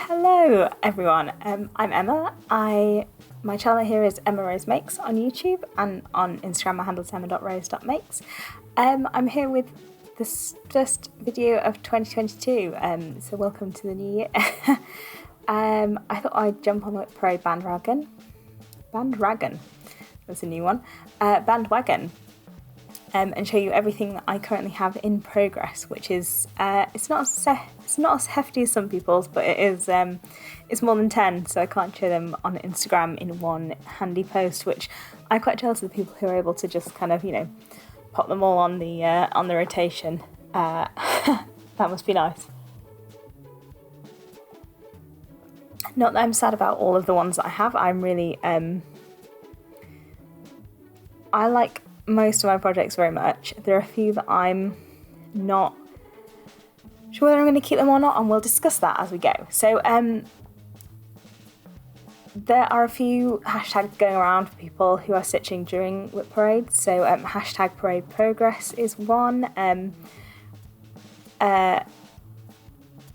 Hello everyone, I'm Emma. My channel here is Emma Rose Makes on YouTube, and on Instagram my handle is emma.rose.makes. I'm here with the first video of 2022, so welcome to the new year. I thought I'd jump on the WIP Parade bandwagon, that's a new one, bandwagon, and show you everything that I currently have in progress, which is, it's not as hefty as some people's, but it is, it's more than 10, so I can't show them on Instagram in one handy post, which I'm quite jealous of the people who are able to just kind of, pop them all on the rotation. That must be nice. Not that I'm sad about all of the ones that I have. I'm really, I like most of my projects very much. There are a few that I'm not sure whether I'm going to keep them or not, and we'll discuss that as we go. So there are a few hashtags going around for people who are stitching during WIP Parade. So hashtag Parade Progress is one.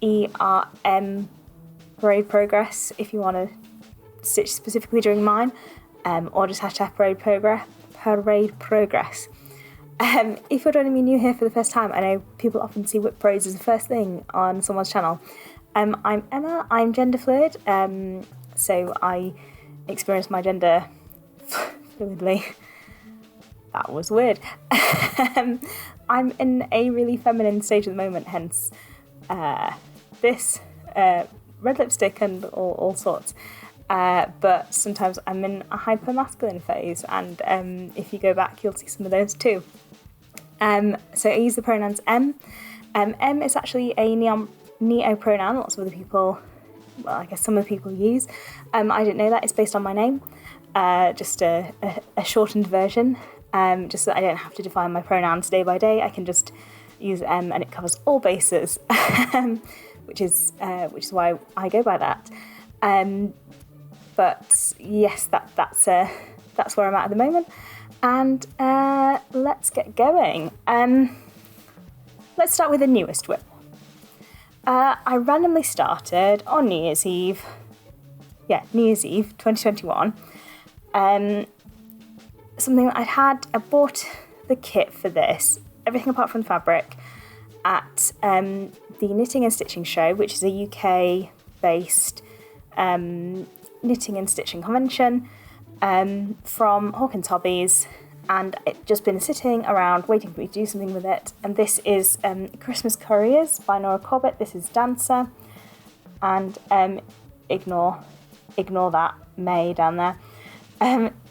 ERM Parade Progress if you want to stitch specifically during mine, or just hashtag Parade Progress. If you're joining me new here for the first time, I know people often see WIP Parades as the first thing on someone's channel. I'm Emma, I'm gender fluid, so I experience my gender fluidly. That was weird. I'm in a really feminine stage at the moment, hence this red lipstick and all sorts. But sometimes I'm in a hyper-masculine phase, and if you go back you'll see some of those too. So I use the pronouns M. M is actually a neo pronoun, lots of other people, well I guess some of the people use. I didn't know that, it's based on my name, just a shortened version, just so that I don't have to define my pronouns day by day. I can just use M and it covers all bases, which is why I go by that. But yes, that's where I'm at the moment, and let's get going. Let's start with the newest WIP. I randomly started on New Year's Eve 2021. Something that I bought the kit for this, everything apart from the fabric, at the Knitting and Stitching Show, which is a UK-based knitting and stitching convention from Hawkins Hobbies, and it's just been sitting around waiting for me to do something with it. And this is Christmas Couriers by Nora Corbett. This is Dancer, and ignore that May down there.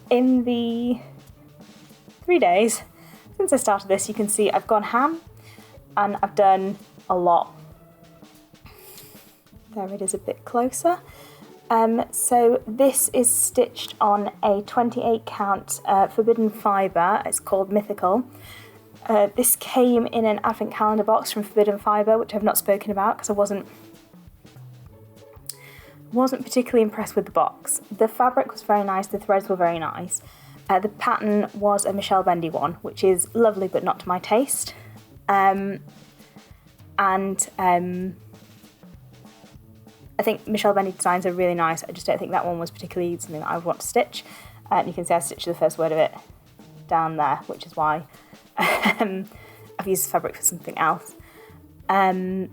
In the 3 days since I started this, you can see I've gone ham and I've done a lot. There it is a bit closer. So this is stitched on a 28 count forbidden fibre. It's called Mythical. This came in an advent calendar box from Forbidden Fibre, which I've not spoken about because I wasn't particularly impressed with the box. The fabric was very nice, the threads were very nice. The pattern was a Michelle Bendy one, which is lovely but not to my taste. I think Michelle Bendy designs are really nice. I just don't think that one was particularly something that I would want to stitch. And you can see I stitched the first word of it down there, which is why I've used the fabric for something else. And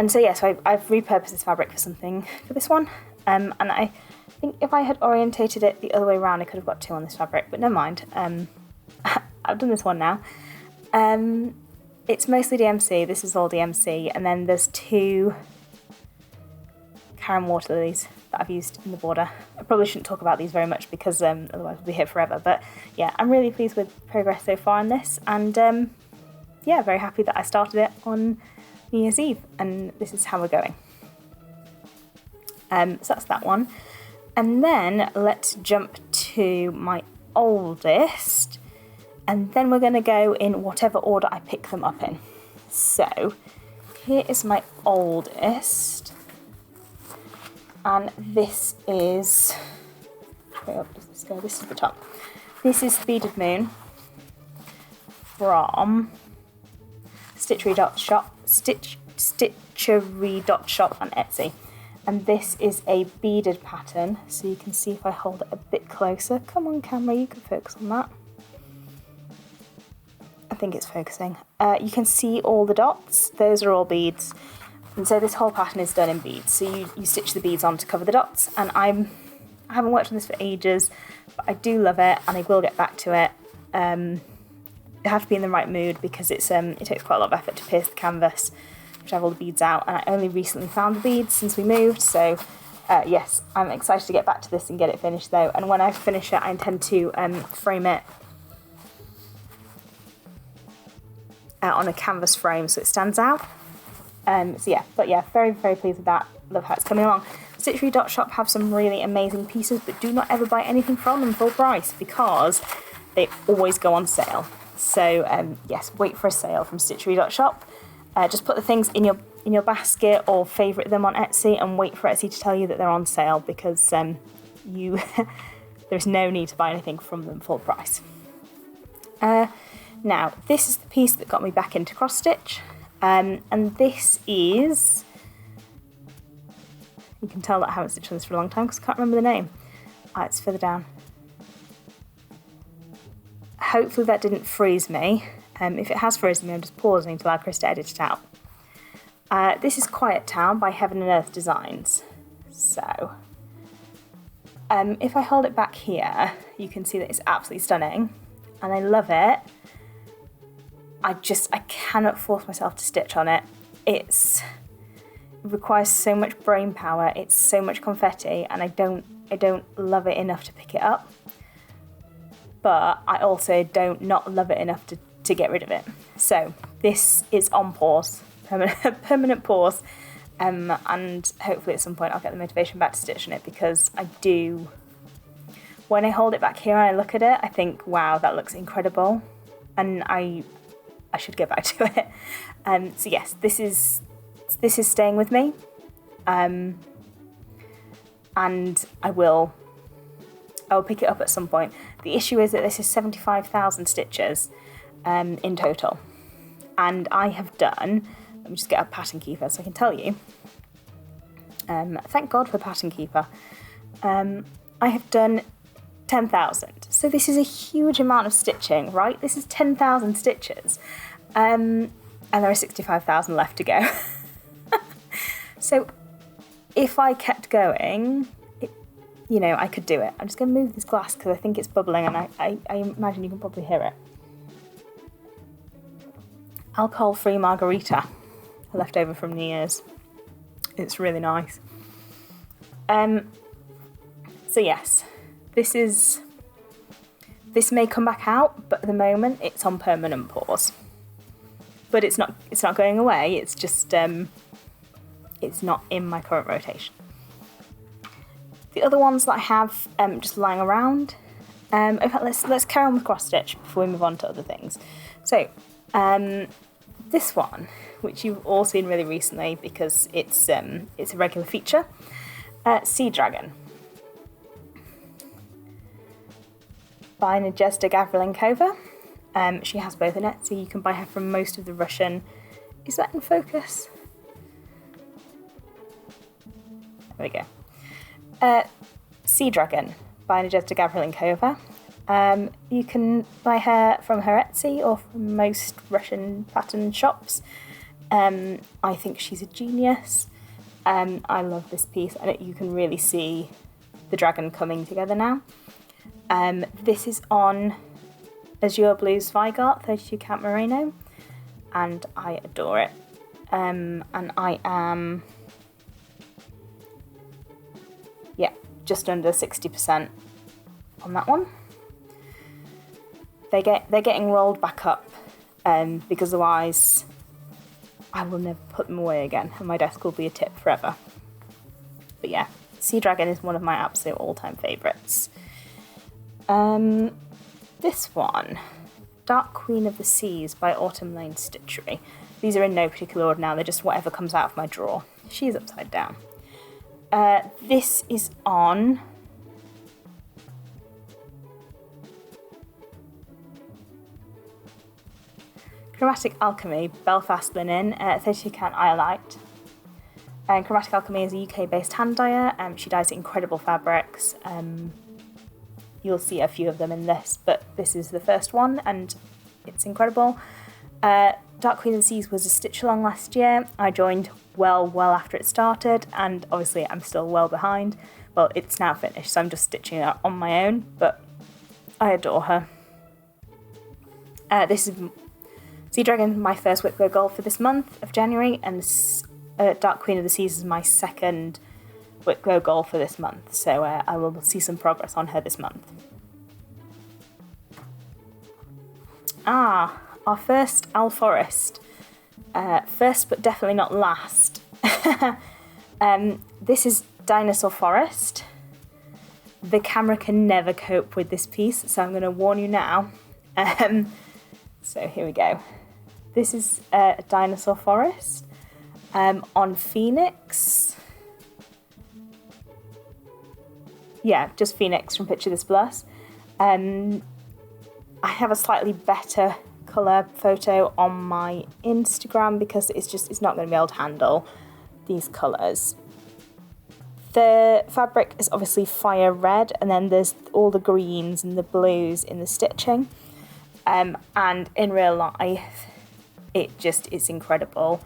so yeah, so I've repurposed this fabric for something for this one. And I think if I had orientated it the other way around, I could have got two on this fabric, but never mind. I've done this one now. It's mostly DMC, this is all DMC, and then there's two Karen water lilies that I've used in the border. I probably shouldn't talk about these very much because otherwise we'll be here forever, but yeah, I'm really pleased with progress so far on this, and yeah, very happy that I started it on New Year's Eve, and this is how we're going. So that's that one. And then let's jump to my oldest, and then we're going to go in whatever order I pick them up in. So here is my oldest, and this is, where up does this go? This is the top. This is Beaded Moon from Stitchery.shop, Stitchery.shop on Etsy. And this is a beaded pattern, so you can see if I hold it a bit closer. Come on camera, you can focus on that. I think it's focusing. You can see all the dots, those are all beads. And so this whole pattern is done in beads. So you stitch the beads on to cover the dots, and I haven't worked on this for ages, but I do love it, and I will get back to it. You have to be in the right mood because it takes quite a lot of effort to pierce the canvas, to have all the beads out, and I only recently found the beads since we moved, so yes, I'm excited to get back to this and get it finished though, and when I finish it I intend to frame it on a canvas frame so it stands out. So yeah, but yeah, very, very pleased with that. Love how it's coming along. Stitchery.shop have some really amazing pieces, but do not ever buy anything from them full price because they always go on sale. So yes, wait for a sale from Stitchery.shop. Just put the things in your basket or favourite them on Etsy and wait for Etsy to tell you that they're on sale because there's no need to buy anything from them full price. Now, this is the piece that got me back into cross stitch. And this is, you can tell that I haven't stitched on this for a long time because I can't remember the name. It's further down. Hopefully that didn't freeze me. If it has frozen me, I'm just pausing until I Chris to edit it out. This is Quiet Town by Heaven and Earth Designs. So, if I hold it back here, you can see that it's absolutely stunning. And I love it. I cannot force myself to stitch on it. It requires so much brain power. It's so much confetti, and I don't love it enough to pick it up. But I also don't not love it enough to get rid of it. So this is on pause, permanent pause, and hopefully at some point I'll get the motivation back to stitch on it because I do. When I hold it back here and I look at it, I think, wow, that looks incredible, and I should get back to it. So yes, this is staying with me, and I'll pick it up at some point. The issue is that this is 75,000 stitches in total, and I have done, let me just get a pattern keeper so I can tell you. Thank God for pattern keeper. I have done 10,000. So this is a huge amount of stitching, right? This is 10,000 stitches. And there are 65,000 left to go. So if I kept going, I could do it. I'm just going to move this glass because I think it's bubbling and I imagine you can probably hear it. Alcohol-free margarita, left over from New Year's. It's really nice. So yes, this may come back out, but at the moment it's on permanent pause. But it's not going away. It's just it's not in my current rotation. The other ones that I have just lying around. In fact, let's carry on with cross stitch before we move on to other things. So this one, which you've all seen really recently because it's a regular feature, Sea Dragon by Nadezhda Gavrilenkova. She has both an Etsy. You can buy her from most of the Russian. Is that in focus? There we go. Sea Dragon by Nadezhda Gavrilenkova. You can buy her from her Etsy or from most Russian pattern shops. I think she's a genius. I love this piece, and you can really see the dragon coming together now. This is on Azure Blue Zweigart 32 count merino, and I adore it. And I am, just under 60% on that one. They're getting rolled back up, because otherwise I will never put them away again, and my desk will be a tip forever. But yeah, Sea Dragon is one of my absolute all-time favourites. This one, Dark Queen of the Seas by Autumn Lane Stitchery. These are in no particular order now, they're just whatever comes out of my drawer. She's upside down. This is on Chromatic Alchemy, Belfast Linen, 32 count Iolite. And Chromatic Alchemy is a UK-based hand dyer. She dyes incredible fabrics. You'll see a few of them in this, but this is the first one, and it's incredible. Dark Queen of the Seas was a stitch along last year. I joined well after it started, and obviously I'm still well behind. Well, it's now finished, so I'm just stitching it on my own, but I adore her. This is Sea Dragon, my first WIP goal for this month of January, and Dark Queen of the Seas is my second WIP goal for this month, so I will see some progress on her this month. Our first Owl Forest. First but definitely not last. This is Dinosaur Forest. The camera can never cope with this piece, so I'm going to warn you now. So here we go. This is a Dinosaur Forest on Phoenix. Yeah, just Phoenix from Picture This Plus. I have a slightly better colour photo on my Instagram because it's not going to be able to handle these colours. The fabric is obviously fire red, and then there's all the greens and the blues in the stitching. And in real life, it's incredible.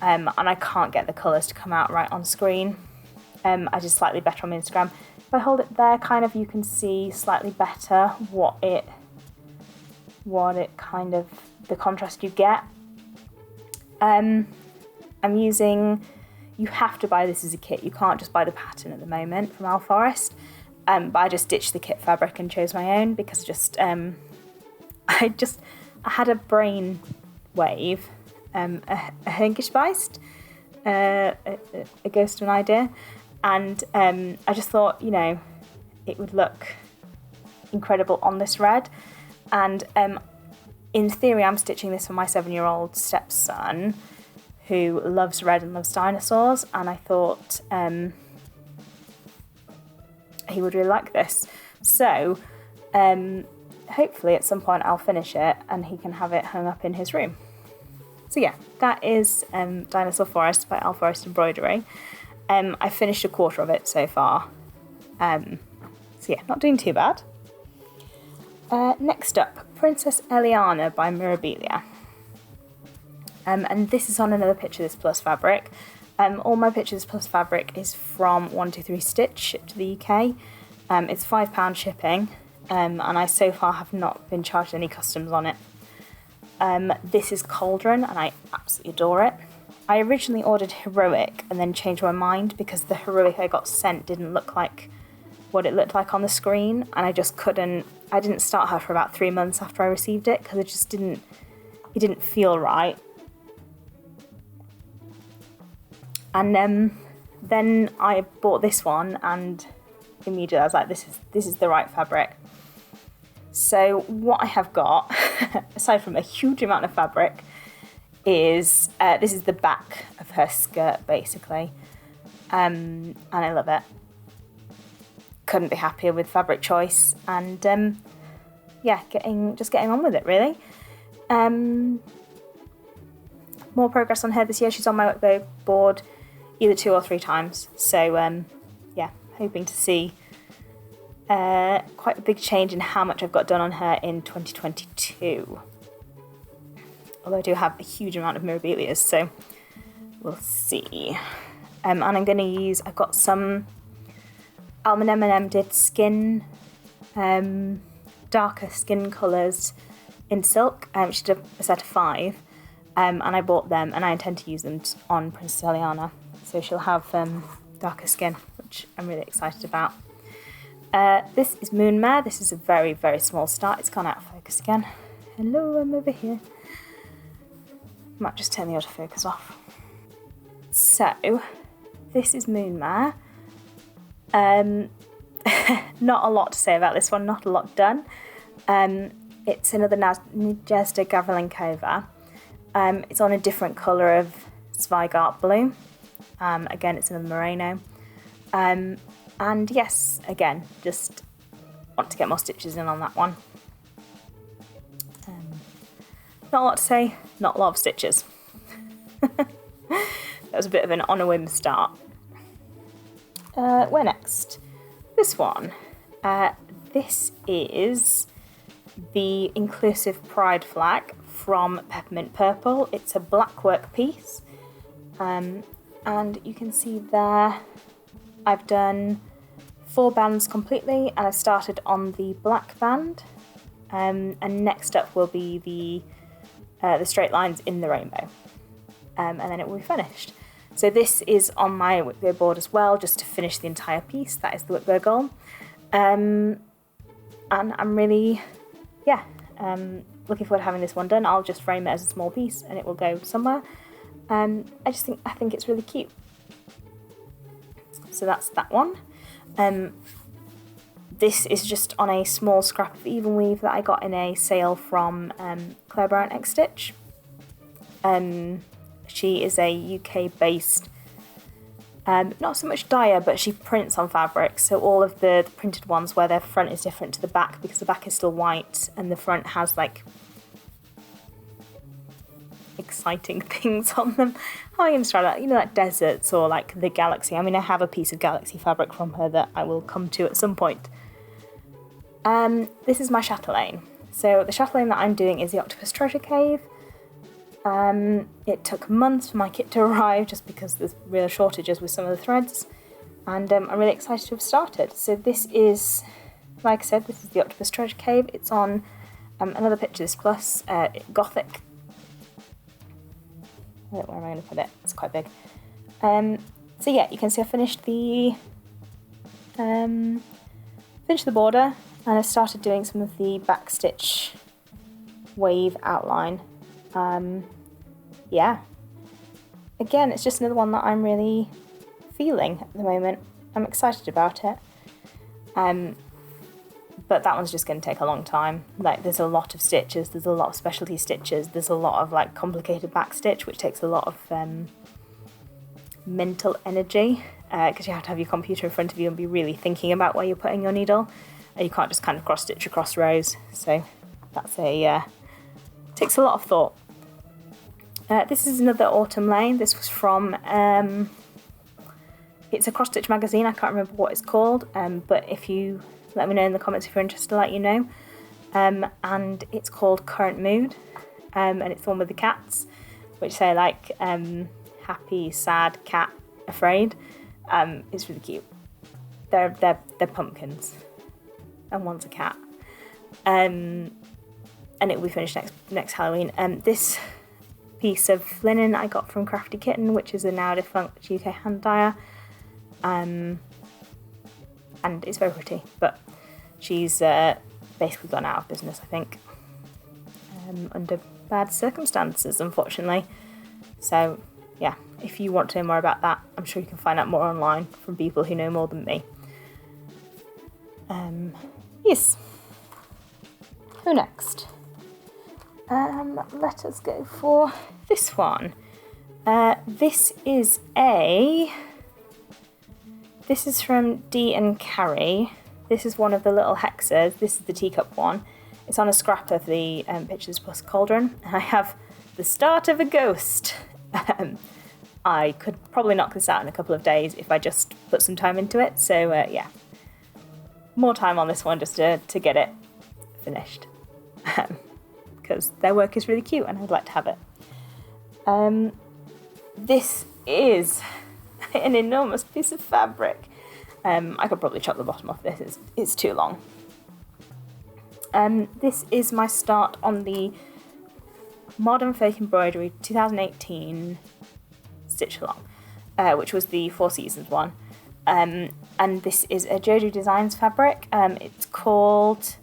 And I can't get the colours to come out right on screen. I did slightly better on my Instagram. If I hold it there, kind of, you can see slightly better what it kind of, the contrast you get. I'm using, you have to buy this as a kit. You can't just buy the pattern at the moment from Owl Forest. But I just ditched the kit fabric and chose my own because I had a brain wave, a Hinkischbeist, a ghost of an idea. And I just thought, it would look incredible on this red. And in theory, I'm stitching this for my 7-year-old stepson who loves red and loves dinosaurs. And I thought he would really like this. So hopefully at some point I'll finish it and he can have it hung up in his room. So yeah, that is Dinosaur Forest by Forest Embroidery. I finished a quarter of it so far. So yeah, not doing too bad. Next up, Princess Elliana by Mirabilia. And this is on another Picture This Plus fabric. All my Picture This Plus fabric is from 123 Stitch, shipped to the UK. It's £5 shipping, and I so far have not been charged any customs on it. This is Cauldron, and I absolutely adore it. I originally ordered Heroic and then changed my mind because the Heroic I got sent didn't look like what it looked like on the screen, and I just couldn't. I didn't start her for about 3 months after I received it because it didn't feel right. And then I bought this one, and immediately I was like, this is the right fabric. So what I have got, aside from a huge amount of fabric, is this is the back of her skirt basically, and I love it. Couldn't be happier with fabric choice, and yeah, getting on with it really. More progress on her this year. She's on my workbook board either 2 or 3 times, so yeah, hoping to see quite a big change in how much I've got done on her in 2022. Although I do have a huge amount of Mirabilias, so we'll see. And I'm going to use, I've got some Almond M&M did skin, darker skin colours in silk. She did a set of 5, and I bought them, and I intend to use them on Princess Elliana. So she'll have darker skin, which I'm really excited about. This is Mare. This is a very, very small start. It's gone out of focus again. Hello, I'm over here. Might just turn the autofocus off. So, this is Mare. Not a lot to say about this one, not a lot done. It's another Nadezhda Gavrilenkova. It's on a different colour of Zweigart blue. Again, it's another merino. And yes, again, just want to get more stitches in on that one. Not a lot to say. not a lot of stitches. That was a bit of an on a whim start. Where next? This one. This is the Inclusive Pride flag from Peppermint Purple. It's a black work piece. And you can see there I've done 4 bands completely, and I started on the black band. And next up will be the straight lines in the rainbow. And then it will be finished. So this is on my whipboard board as well, just to finish the entire piece. That is the whipboard goal. And I'm really, looking forward to having this one done. I'll just frame it as a small piece and it will go somewhere. I think it's really cute. So that's that one. This is just on a small scrap of even weave that I got in a sale from Claire Brown X Stitch. She is a UK-based, not so much dyer, but she prints on fabric. So all of the printed ones where their front is different to the back, because the back is still white and the front has like exciting things on them. How am I going to describe that? You know, like deserts or like the galaxy. I mean, I have a piece of galaxy fabric from her that I will come to at some point. This is my Chatelaine. So the Chatelaine that I'm doing is the Octopus Treasure Cave. It took months for my kit to arrive just because there's real shortages with some of the threads, and I'm really excited to have started. So this is, like I said, this is the Octopus Treasure Cave. It's on another Pictures Plus Gothic. Where am I going to put it? It's quite big. So yeah, you can see I finished the border, and I started doing some of the backstitch wave outline. Yeah. Again, it's just another one that I'm really feeling at the moment. I'm excited about it. But that one's just going to take a long time. Like, there's a lot of stitches, there's a lot of specialty stitches, there's a lot of like complicated backstitch, which takes a lot of mental energy, because you have to have your computer in front of you and be really thinking about where you're putting your needle, and you can't just kind of cross stitch across rows. So that's takes a lot of thought. This is another autumn lane. This was from it's a cross stitch magazine. I can't remember what it's called, but if you let me know in the comments if you're interested, I'll let you know. And it's called Current Mood, and it's the one with the cats, which say like happy, sad, cat, afraid. It's really cute. They're pumpkins, and one's a cat. And it will be finished next Halloween. This piece of linen I got from Crafty Kitten, which is a now defunct UK hand dyer, and it's very pretty, but she's basically gone out of business, I think, under bad circumstances, unfortunately. So yeah, if you want to know more about that, I'm sure you can find out more online from people who know more than me. Yes. Who next? Let us go for this one. This is from Dee and Carrie. This is one of the little hexers. This is the teacup one. It's on a scrap of the Pictures Plus cauldron, and I have the start of a ghost. I could probably knock this out in a couple of days if I just put some time into it. So yeah, more time on this one just to get it finished. Because their work is really cute and I'd like to have it. This is an enormous piece of fabric. I could probably chop the bottom off this, it's too long. This is my start on the Modern Folk Embroidery 2018 Stitch Along, which was the 4 Seasons one. And this is a Jojo Designs fabric. It's called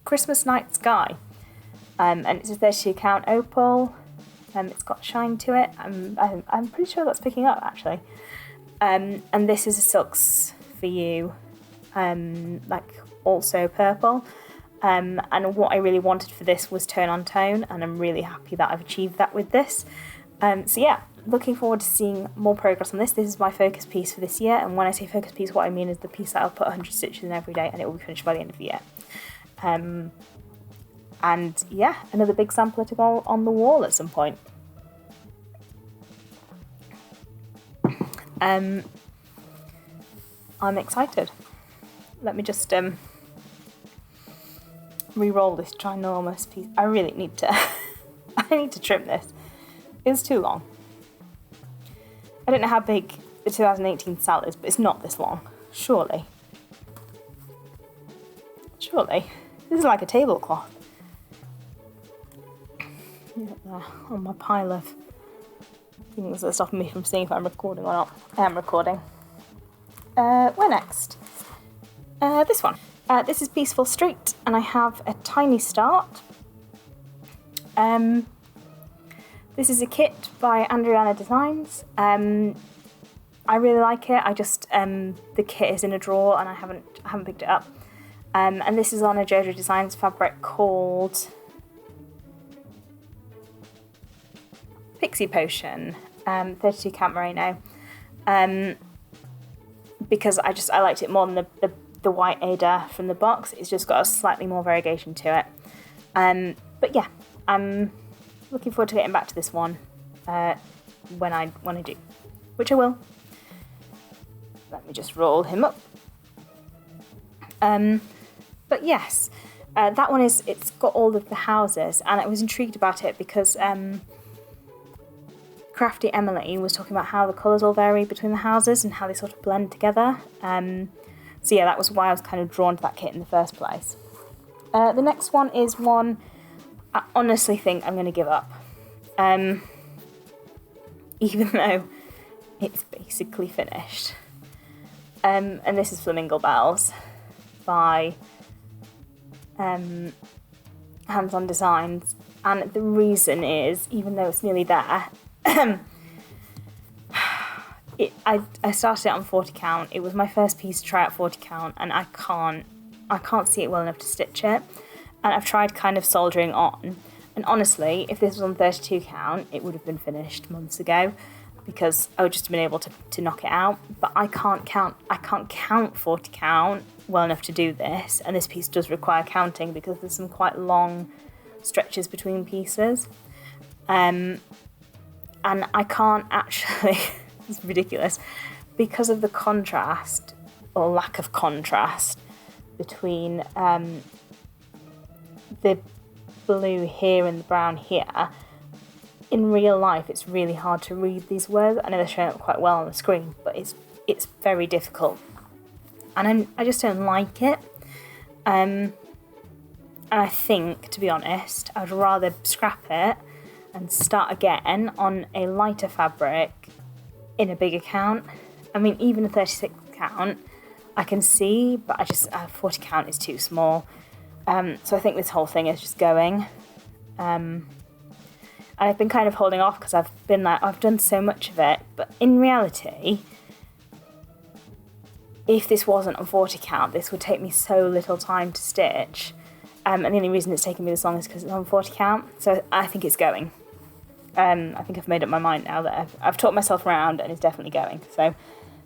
Christmas Night Sky, and it's a 32 count opal. It's got shine to it. I'm pretty sure that's picking up actually. And this is a Silks for You, like also purple. And what I really wanted for this was tone on tone, and I'm really happy that I've achieved that with this. So yeah, looking forward to seeing more progress on this. This is my focus piece for this year, and when I say focus piece, what I mean is the piece that I'll put 100 stitches in every day, and it will be finished by the end of the year. And yeah, another big sampler to go on the wall at some point. I'm excited. Let me just re-roll this ginormous piece. I really need to I need to trim this. It's too long. I don't know how big the 2018 sal is, but it's not this long. Surely. This is like a tablecloth. On my pile of things that are stopping me from seeing if I'm recording or not. I am recording. Where next? This one. This is Peaceful Street, and I have a tiny start. This is a kit by Elena Designs. I really like it. I just the kit is in a drawer and I haven't picked it up. And this is on a JoJo Designs fabric called Pixie Potion, 32 count merino. Because I liked it more than the white Ada from the box. It's just got a slightly more variegation to it. But yeah, I'm looking forward to getting back to this one when I do, which I will. Let me just roll him up. But yes, that one it's got all of the houses, and I was intrigued about it because Crafty Emily was talking about how the colours all vary between the houses and how they sort of blend together. So yeah, that was why I was kind of drawn to that kit in the first place. The next one is one I honestly think I'm going to give up. Even though it's basically finished. And this is Flamingo Bells by Hands-On Designs. And the reason is, even though it's nearly there, I started it on 40 count. It was my first piece to try at 40 count, and I can't see it well enough to stitch it. And I've tried kind of soldering on. And honestly, if this was on 32 count, it would have been finished months ago, because I would just have been able to knock it out. But I can't count 40 count well enough to do this, and this piece does require counting because there's some quite long stretches between pieces. And I can't actually, it's ridiculous, because of the contrast, or lack of contrast, between the blue here and the brown here. In real life, it's really hard to read these words. I know they're showing up quite well on the screen, but it's very difficult, and I just don't like it. And I think, to be honest, I'd rather scrap it and start again on a lighter fabric in a bigger count. I mean, even a 36 count I can see, but 40 count is too small. So I think this whole thing is just going. And I've been kind of holding off because I've done so much of it, but in reality, if this wasn't on 40 count, this would take me so little time to stitch. And the only reason it's taken me this long is because it's on 40 count. So I think it's going. I think I've made up my mind now that I've talked myself around, and it's definitely going. So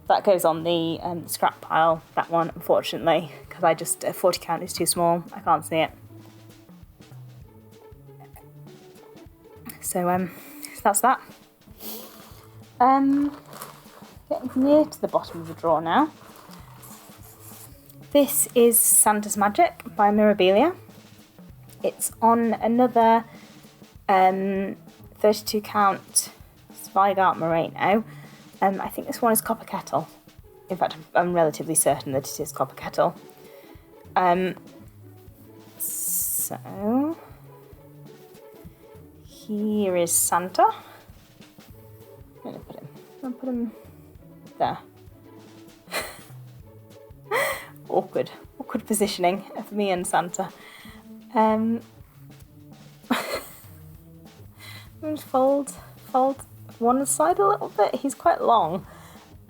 that goes on the scrap pile, that one, unfortunately, because 40 count is too small. I can't see it. So that's that. Getting near to the bottom of the drawer now. This is Santa's Magic by Mirabilia. It's on another 32 count Zweigart Merino. I think this one is Copper Kettle. In fact, I'm relatively certain that it is Copper Kettle. So here is Santa. I'm going to put him there. Awkward positioning of me and Santa. Just fold one side a little bit. He's quite long.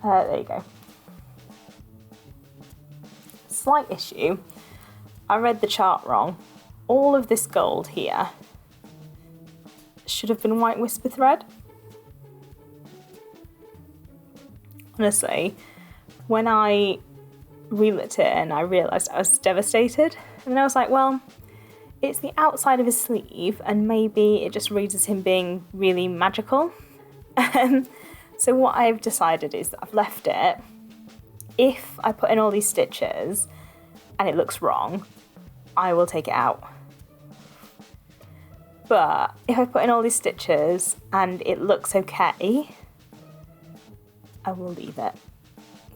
There you go. Slight issue. I read the chart wrong. All of this gold here should have been white whisper thread. Honestly, when I relit it and I realised I was devastated, and then I was like, well, it's the outside of his sleeve, and maybe it just reads as him being really magical. So what I've decided is that I've left it. If I put in all these stitches and it looks wrong, I will take it out. But if I put in all these stitches and it looks okay, I will leave it.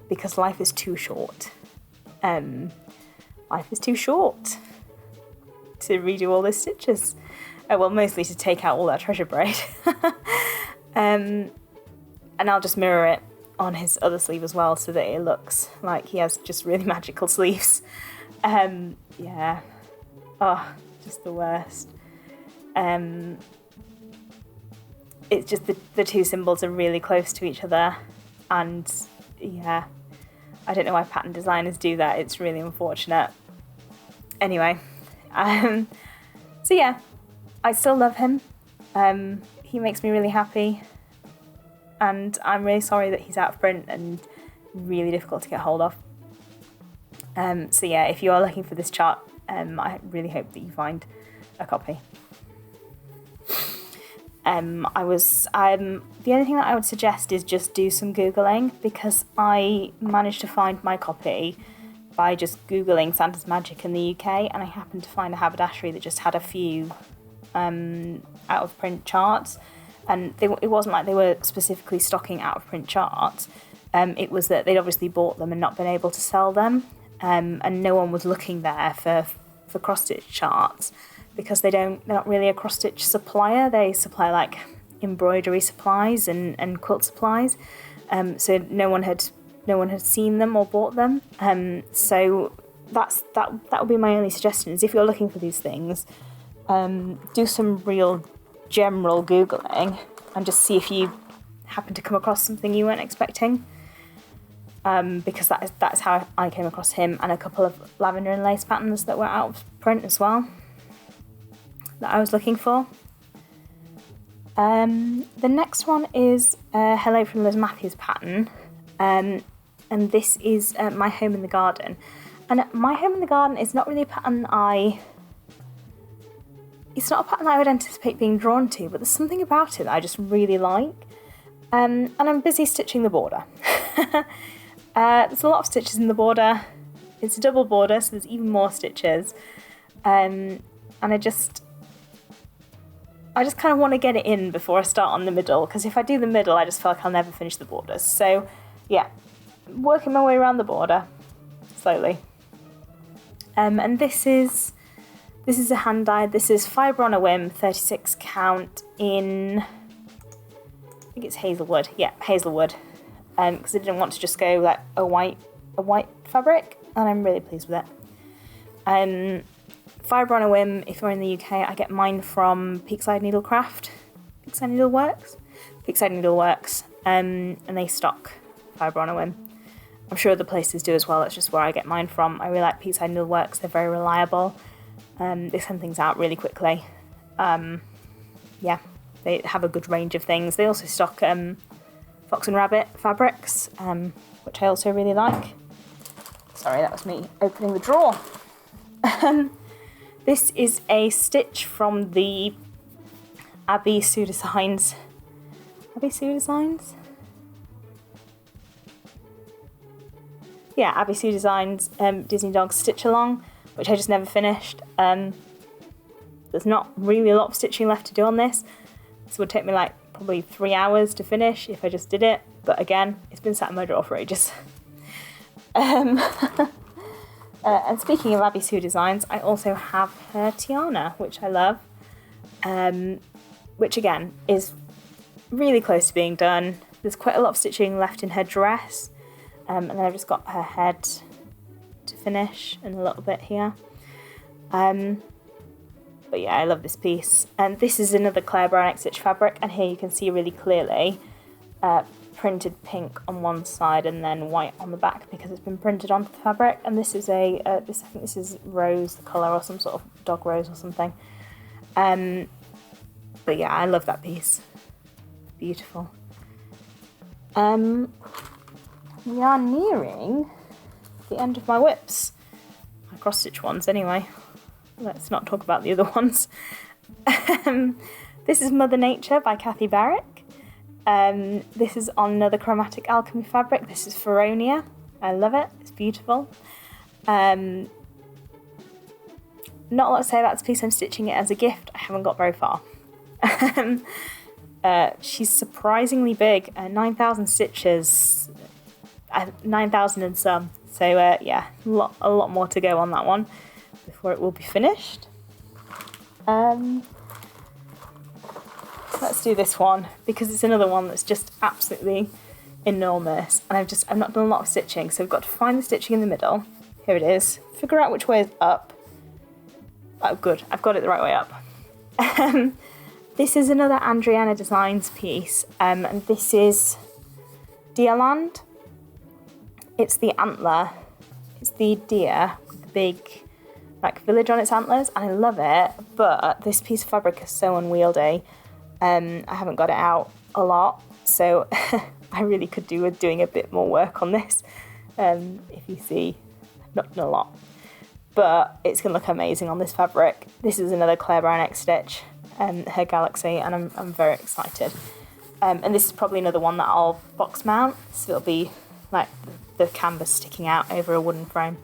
Because life is too short. Life is too short to redo all those stitches. Well, mostly to take out all that treasure braid. And I'll just mirror it on his other sleeve as well, so that it looks like he has just really magical sleeves. Yeah. Oh, just the worst. It's just the two symbols are really close to each other, and yeah, I don't know why pattern designers do that. It's really unfortunate. Anyway, so yeah, I still love him. He makes me really happy, and I'm really sorry that he's out of print and really difficult to get hold of. So yeah, if you are looking for this chart, I really hope that you find a copy. The only thing that I would suggest is just do some Googling, because I managed to find my copy by just Googling Santa's Magic in the UK, and I happened to find a haberdashery that just had a few out of print charts, and it wasn't like they were specifically stocking out of print charts. It was that they'd obviously bought them and not been able to sell them, and no one was looking there for cross-stitch charts, because they're not really a cross-stitch supplier. They supply like embroidery supplies and quilt supplies, so no one had seen them or bought them. So that would be my only suggestion, is if you're looking for these things, do some real general Googling and just see if you happen to come across something you weren't expecting. Because that's how I came across him, and a couple of lavender and lace patterns that were out of print as well, that I was looking for. The next one is Hello from Liz Matthews pattern, and this is My Home in the Garden. And My Home in the Garden is not really a pattern it's not a pattern I would anticipate being drawn to, but there's something about it that I just really like. And I'm busy stitching the border. There's a lot of stitches in the border. It's a double border, so there's even more stitches. And I just kind of want to get it in before I start on the middle, because if I do the middle, I just feel like I'll never finish the borders. So yeah, working my way around the border slowly. And this is a hand dyed. This is fibre on a whim, 36 count in, I think it's Hazelwood. Yeah, Hazelwood. Because I didn't want to just go like a white fabric, and I'm really pleased with it. Fibre on a whim, if you're in the UK, I get mine from Peakside Needleworks, and they stock fibre on a whim. I'm sure other places do as well, that's just where I get mine from. I really like Peakside Needleworks, they're very reliable. They send things out really quickly. Yeah, they have a good range of things. They also stock Fox and Rabbit fabrics, which I also really like. Sorry, that was me opening the drawer. This is a stitch from the Abbey Sue Designs. Abbey Sue Designs? Yeah, Abbey Sue Designs Disney Dogs Stitch Along, which I just never finished. There's not really a lot of stitching left to do on this. This would take me like probably 3 hours to finish if I just did it. But again, it's been sat in my drawer for ages. And speaking of Abbey Sue Designs, I also have her tiana, which I love. Which again is really close to being done. There's quite a lot of stitching left in her dress. And then I've just got her head to finish and a little bit here. But yeah, I love this piece. And this is another Claire Brown X Stitch fabric, and here you can see really clearly printed pink on one side and then white on the back, because it's been printed onto the fabric. And this is I think this is rose, the colour, or some sort of dog rose or something. But yeah, I love that piece. Beautiful. We are nearing the end of my WIPs. My cross stitch ones anyway. let's not talk about the other ones. This is Mother Nature by Kathy Barrick. This is on another chromatic alchemy fabric. This is Feronia. I love it. It's beautiful. Not a lot to say about this piece. I'm stitching it as a gift. I haven't got very far. She's surprisingly big. 9,000 stitches. 9,000 and some. So yeah, a lot more to go on that one before it will be finished. Let's do this one because it's another one that's just absolutely enormous, and I've not done a lot of stitching, so we've got to find the stitching in the middle. Here it is. Figure out which way is up. Oh, good. I've got it the right way up. This is another Adriana Designs piece, and this is Dialand. It's the antler. It's the deer with the big like village on its antlers, and I love it, but this piece of fabric is so unwieldy. I haven't got it out a lot, so I really could do with doing a bit more work on this. If you see, I've not done a lot, but it's going to look amazing on this fabric. This is another Claire Brown X stitch, her Galaxy, and I'm very excited. And this is probably another one that I'll box mount, so it'll be like the canvas sticking out over a wooden frame.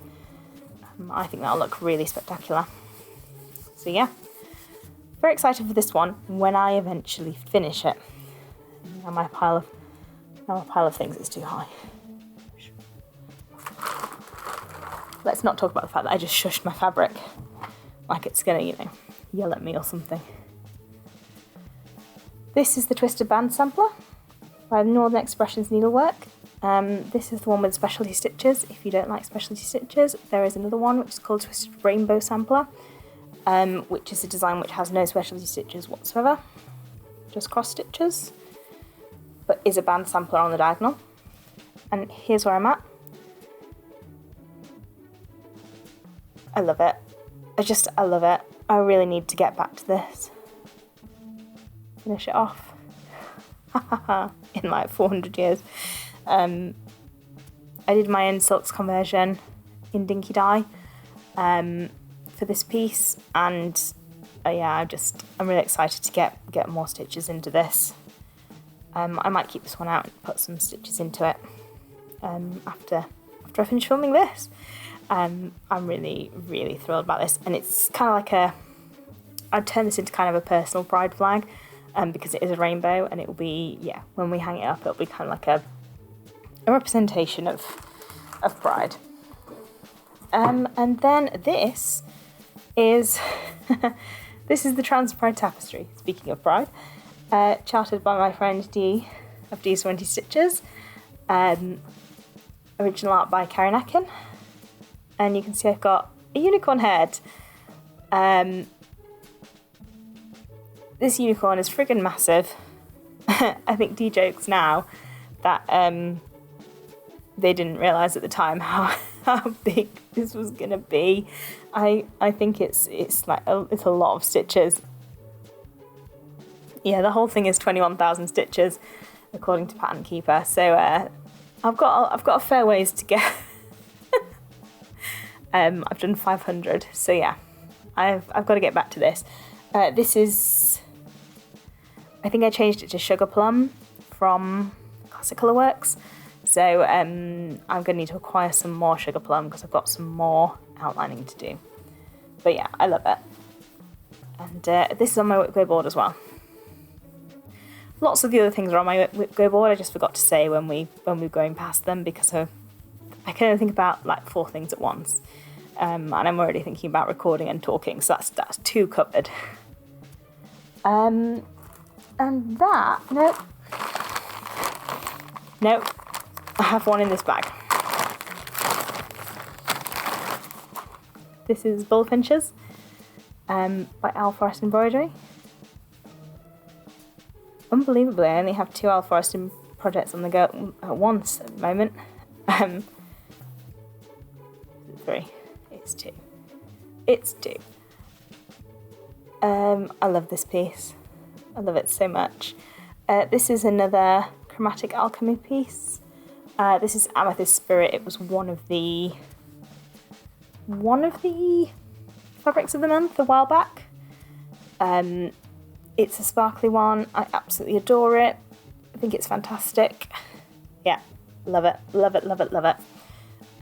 I think that'll look really spectacular. So yeah, very excited for this one when I eventually finish it. Now my pile of things is too high. Let's not talk about the fact that I just shushed my fabric like it's gonna, yell at me or something. This is the Twisted Band Sampler by Northern Expressions Needlework. This is the one with specialty stitches. If you don't like specialty stitches, there is another one which is called Twisted Rainbow Sampler, which is a design which has no specialty stitches whatsoever, just cross stitches, but is a band sampler on the diagonal. And here's where I'm at. I love it. I love it. I really need to get back to this. Finish it off. In like 400 years. I did my own silks conversion in Dinky Dye for this piece, and yeah, I'm really excited to get more stitches into this. I might keep this one out and put some stitches into it after I finish filming this. I'm really thrilled about this, and it's kind of like I'd turn this into kind of a personal pride flag, because it is a rainbow, and it will be, yeah, when we hang it up, it'll be kind of like a representation of pride. And then this is this is the Trans Pride Tapestry, speaking of pride, charted by my friend Dee of Dee's 20 Stitches, original art by Karen Akin, and you can see I've got a unicorn head. This unicorn is friggin' massive. I think Dee jokes now that they didn't realise at the time how big this was gonna be. I think it's like it's a lot of stitches. Yeah, the whole thing is 21,000 stitches according to Pattern Keeper. So I've got a fair ways to go. I've done 500, so yeah, I've got to get back to this. This is, I think I changed it to Sugar Plum from Classic Colourworks. So I'm going to need to acquire some more Sugar Plum because I've got some more outlining to do. But yeah, I love it. And this is on my WIP board as well. Lots of the other things are on my WIP board. I just forgot to say when we were going past them because I can only think about like 4 things at once. And I'm already thinking about recording and talking, so that's 2 covered. And that, nope, I have one in this bag. This is Bullfinches by Forest Embroidery. Unbelievably, I only have 2 Forest projects on the go at once at the moment. 3. It's 2. It's 2. I love this piece. I love it so much. This is another chromatic alchemy piece. This is Amethyst Spirit. It was one of the Fabrics of the Month a while back. It's a sparkly one. I absolutely adore it. I think it's fantastic. Yeah, love it, love it, love it, love it.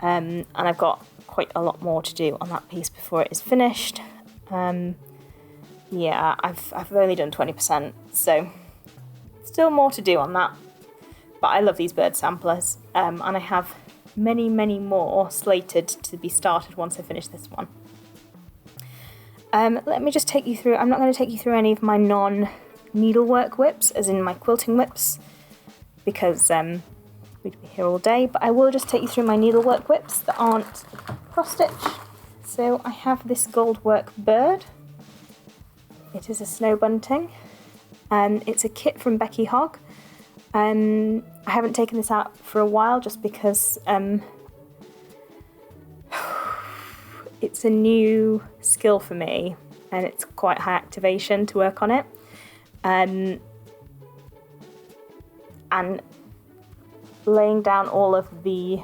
And I've got quite a lot more to do on that piece before it is finished. Yeah, I've only done 20%, so still more to do on that. But I love these bird samplers, and I have many, many more slated to be started once I finish this one. Let me just take you through, I'm not going to take you through any of my non-needlework whips, as in my quilting whips, because we'd be here all day, but I will just take you through my needlework whips that aren't cross-stitch. So I have this goldwork bird. It is a snow bunting. It's a kit from Becky Hogg. I haven't taken this out for a while just because it's a new skill for me and it's quite high activation to work on it. And laying down all of the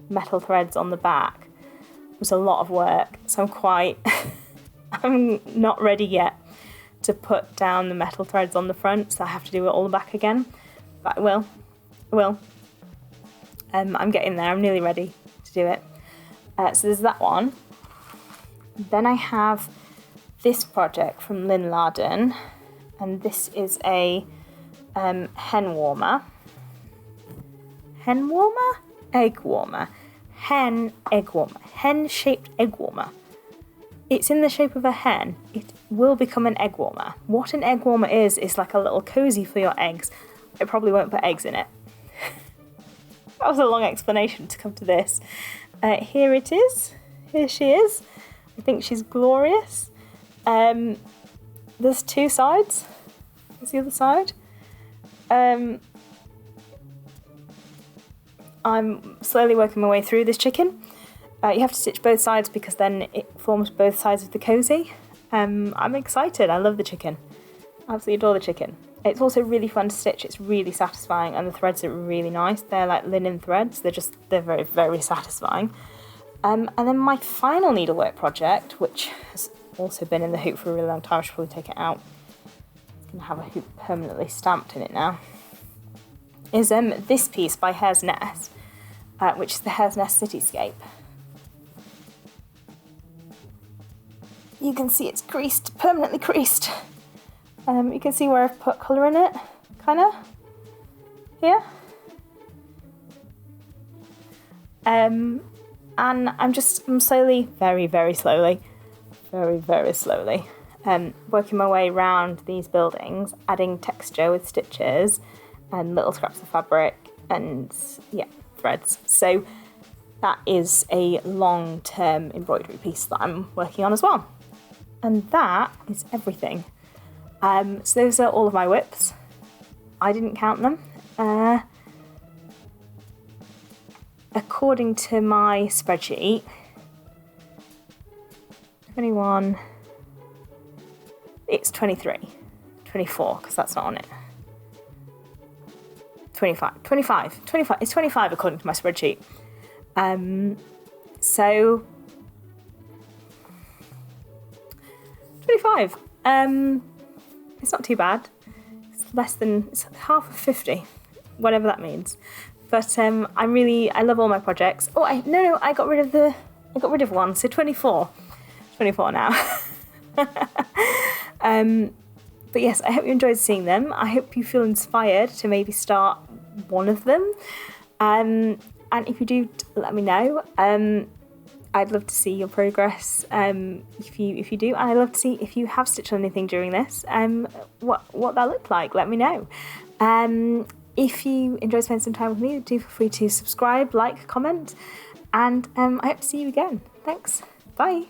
metal threads on the back was a lot of work, so I'm not ready yet to put down the metal threads on the front, so I have to do it all back again, but I will. I'm getting there, I'm nearly ready to do it. So there's that one. Then I have this project from Lynn Larden, and this is a hen warmer. Hen warmer? Egg warmer. Hen egg warmer. Hen-shaped egg warmer. It's in the shape of a hen. It will become an egg warmer. What an egg warmer is like a little cozy for your eggs. I probably won't put eggs in it. That was a long explanation to come to this. Here it is. Here she is. I think she's glorious. There's two sides. There's the other side. I'm slowly working my way through this chicken. You have to stitch both sides because then it forms both sides of the cozy. I'm excited. I love the chicken. Absolutely adore the chicken. It's also really fun to stitch. It's really satisfying, and the threads are really nice. They're like linen threads. They're very, very satisfying. And then my final needlework project, which has also been in the hoop for a really long time. I should probably take it out. It's gonna have a hoop permanently stamped in it now. Is this piece by Hare's Nest, which is the Hare's Nest Cityscape. You can see it's creased, permanently creased. You can see where I've put colour in it, kinda, here. And I'm slowly, very, very slowly, working my way around these buildings, adding texture with stitches and little scraps of fabric and, yeah, threads. So that is a long-term embroidery piece that I'm working on as well. And that is everything. So those are all of my whips. I didn't count them. According to my spreadsheet, 21, it's 23, 24, because that's not on it. 25, it's 25 according to my spreadsheet. So 25. It's not too bad. It's half of 50, whatever that means. But I love all my projects. Oh, I got rid of one, so 24 now. But yes, I hope you enjoyed seeing them. I hope you feel inspired to maybe start one of them. And if you do, let me know. I'd love to see your progress if you do, and I'd love to see if you have stitched anything during this, what that looked like. Let me know. If you enjoyed spending some time with me, do feel free to subscribe, like, comment, and I hope to see you again. Thanks. Bye.